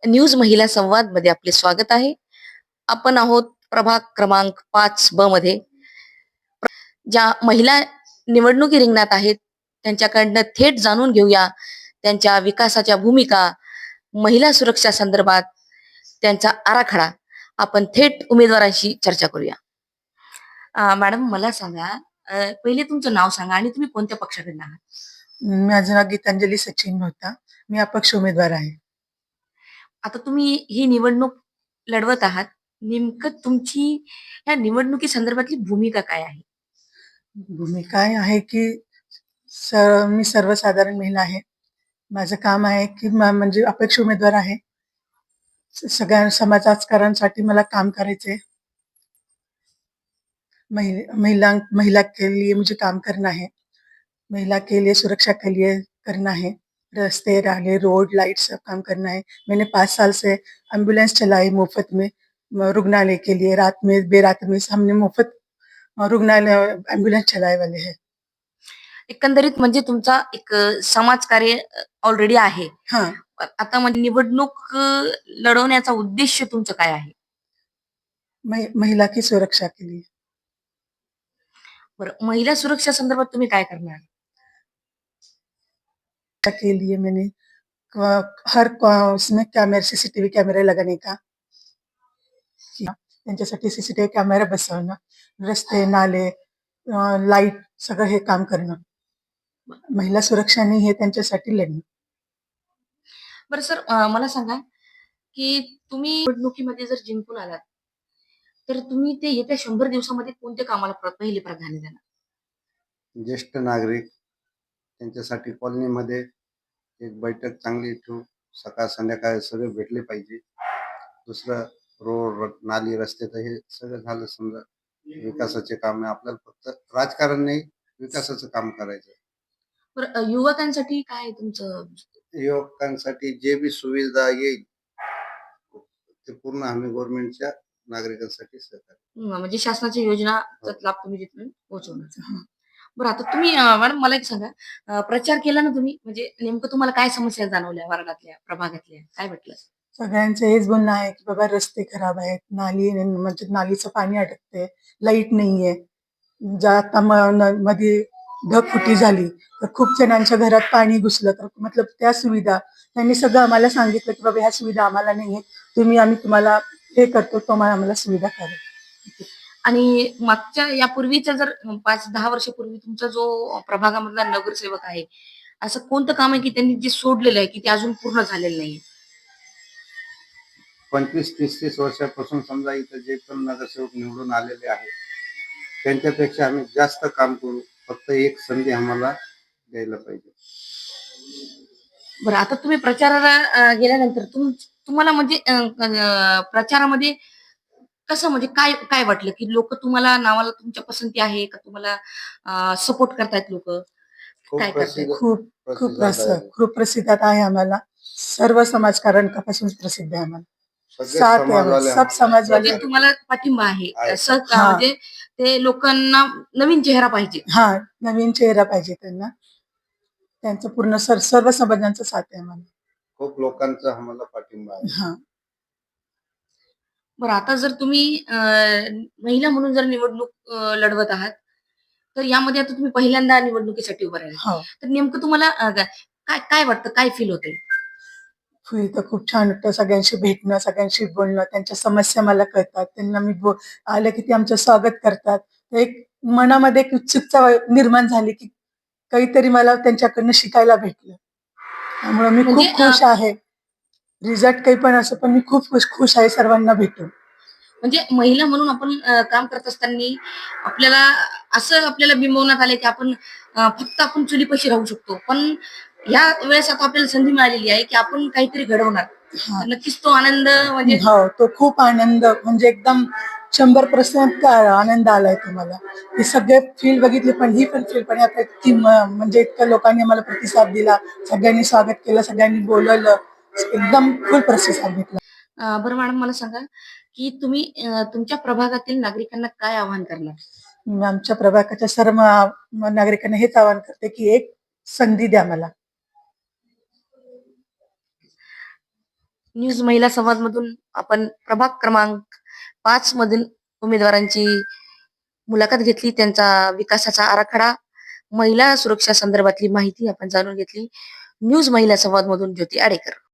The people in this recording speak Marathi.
न्यूज महिला संवाद मध्ये आपले स्वागत आहे. आपण आहोत प्रभाग क्रमांक 5 ब मध्ये. ज्या महिला निवडणुकी रिंगणात आहेत त्यांच्याकडनं थेट जाणून घेऊया त्यांच्या विकासाच्या भूमिका, महिला सुरक्षा संदर्भात त्यांचा आराखडा. आपण थेट उमेदवारांशी चर्चा करूया. मॅडम मला सांगा, पहिले तुमचं नाव सांगा आणि तुम्ही कोणत्या पक्षाकडून आहात? माझं नाव गीतांजली सचिन होता. मी अपक्ष उमेदवार आहे. आता तुम्ही ही निवडणूक लढवत आहात. नेमकं तुमची या निवडणुकी संदर्भातली भूमिका काय आहे? भूमिका आहे की मी सर्वसाधारण महिला आहे. माझं काम आहे की म्हणजे अपक्ष उमेदवार आहे. सगळ्या समाजकारांसाठी मला काम करायचंय. महिला के लिए मुझे काम करना है. महिला के लिए सुरक्षा के लिए करना है. रास्ते, नाले, रोड, लाइट सब काम करना है. मैंने 5 साल से एम्बुलेंस चलाई मुफ्त में रुग्णालय के लिए. रात में बेरात में हमने मुफ्त रुग्णालय एम्बुलेंस चलाए वाले हैं. एकंदरीत म्हणजे तुमचा एक समाजकार्य ऑलरेडी आहे. हाँ, आता म्हणजे निवडणूक लढवण्याचा उद्देश तुमचं काय आहे? महिला की सुरक्षा के लिए. बरं, महिला सुरक्षा संदर्भात तुम्ही काय करणार? के लिए मैंने उसमें कैमरे सीसीटीव्ही कैमरे लगाने का किया. त्यांच्यासाठी सीसीटीव्ही कॅमेरा बसवणं, रस्ते, नाले, लाईट सगळं हे काम करणं. महिला सुरक्षा नाही हे त्यांच्यासाठी लढणं. बरं सर, मला सांगा की तुम्ही निवडणुकीमध्ये जर जिंकून आलात तर तुम्ही ते येत्या 100 दिवसामध्ये कोणत्या कामाला पहिले प्राधान्य देणार? ज्येष्ठ नागरिक त्यांच्यासाठी कॉलनीमध्ये एक बैठक चांगली ठेवून सकाळ संध्याकाळ सगळे भेटले पाहिजे. दुसरं रोड, नाली, रस्ते तर हे सगळं झालं. समजा विकासाचे काम आहे. आपल्याला फक्त राजकारण नाही, विकासाचं काम करायचं. बरं, युवकांसाठी काय आहे तुमचं? युवकांसाठी जे बी सुविधा येईल ते पूर्ण आम्ही गव्हर्नमेंटच्या नागरिकांसाठी सहकार्य. म्हणजे शासनाच्या योजनाचा लाभ तुम्ही तिथून पोहोचवणार. बरं, आता तुम्ही मॅडम मला एक सांगा, प्रचार केला ना तुम्ही, म्हणजे नेमकं तुम्हाला काय समस्या जाणवल्या वार्डातल्या, प्रभागातल्या? काय म्हटलं? सगळ्यांचं हेच बोलणं आहे की बाबा रस्ते खराब आहेत, नाली म्हणजे नालीचं पाणी अटकते, लाईट नाहीये. आता मध्ये ढगफुटी झाली तर खूप जणांच्या घरात पाणी घुसलं तर मतलब त्या सुविधा त्यांनी सगळं आम्हाला सांगितलं की बाबा ह्या सुविधा आम्हाला नाहीये, आम्ही तुम्हाला हे करतो, तुम्हाला आम्हाला सुविधा करा. आणि मागच्या यापूर्वीचा जर 5-10 वर्षापूर्वी तुमचा जो प्रभागामधला नगरसेवक आहे, असं कोणतं काम आहे की त्यांनी जे सोडलेलं आहे की ते अजून पूर्ण झालेलं नाहीये? 25-30 वर्षापासून समजा इथं जे पण नगरसेवक निवडून आलेले आहेत त्यांच्यापेक्षा आम्ही जास्त काम करू. फक्त एक संधी आम्हाला द्यायला पाहिजे. बरं, आता तुम्ही प्रचाराला गेल्यानंतर तुम्हाला म्हणजे प्रचारामध्ये कसं, म्हणजे काय काय वाटलं की लोक तुम्हाला नावाला तुमच्या पसंती आहे का, तुम्हाला सपोर्ट करतायत लोक? खूप काय करतायत? प्रसिद्ध खूप प्रसिद्ध आहे आम्हाला. सर्व समाजकारांपासून प्रसिद्ध आहे आम्हाला. सगळे साथ आहे आम्हाला, समाजवाले सब समाजवाले. म्हणजे तुम्हाला पाठिंबा आहे आहे. म्हणजे ते लोकांना नवीन चेहरा पाहिजे. हा, नवीन चेहरा पाहिजे त्यांना. त्यांचं पूर्ण सर्व समाजांचा साथ आहे आम्हाला. खूप लोकांचा आम्हाला पाठिंबा आहे. हा, बरं, आता जर तुम्ही महिला म्हणून जर निवडणूक लढवत आहात, तर यामध्ये आता तुम्ही पहिल्यांदा निवडणुकीसाठी उभं राहिले. हो. तर नेमकं तुम्हाला काय काय वाटतं, काय फील होतंय? तर खूप छान वाटतं सगळ्यांशी भेटणं, सगळ्यांशी बोलणं. त्यांच्या समस्या मला कळतात. त्यांना मी आलं की ते आमचं स्वागत करतात. एक मनामध्ये एक उत्सुकता निर्माण झाली की काहीतरी मला त्यांच्याकडनं शिकायला भेटलं. त्यामुळे मी म्हणजे खूप खुश आहे. रिझल्ट काही पण असो, पण मी खूप खुश आहे सर्वांना भेटून. म्हणजे महिला म्हणून आपण काम करत असताना आपल्याला आपल्याला बिंबवण्यात आलंय की आपण फक्त आपण चुलीपाशी राहू शकतो. पण या वेळेस आता आपल्याला संधी मिळालेली आहे की आपण काहीतरी घडवणार. हां. तर नक्कीच तो आनंद म्हणजे हो, तो खूप आनंद म्हणजे एकदम 100% आनंद आलाय तुम्हाला. हे सगळे फील बघितले, पण ही पण फील पण आता ती म्हणजे इतक्या लोकांनी मला प्रतिसाद दिला, सगळ्यांनी स्वागत केलं, सगळ्यांनी बोलवलं. एकदम फुल प्रतिसाद भेटला. बरं मॅडम मला सांगा की तुम्ही तुमच्या प्रभागातील नागरिकांना काय आवाहन करणार? मी आमच्या प्रभागाच्या सर्व नागरिकांना हेच आवाहन करते की एक संधी द्या मला. न्यूज महिला संवाद मधून आपण प्रभाग क्रमांक 5 मधील उमेदवारांची मुलाखत घेतली. त्यांचा विकासाचा आराखडा, महिला सुरक्षा संदर्भातली माहिती आपण जाणून घेतली. न्यूज महिला संवाद मधून ज्योती आडेकर.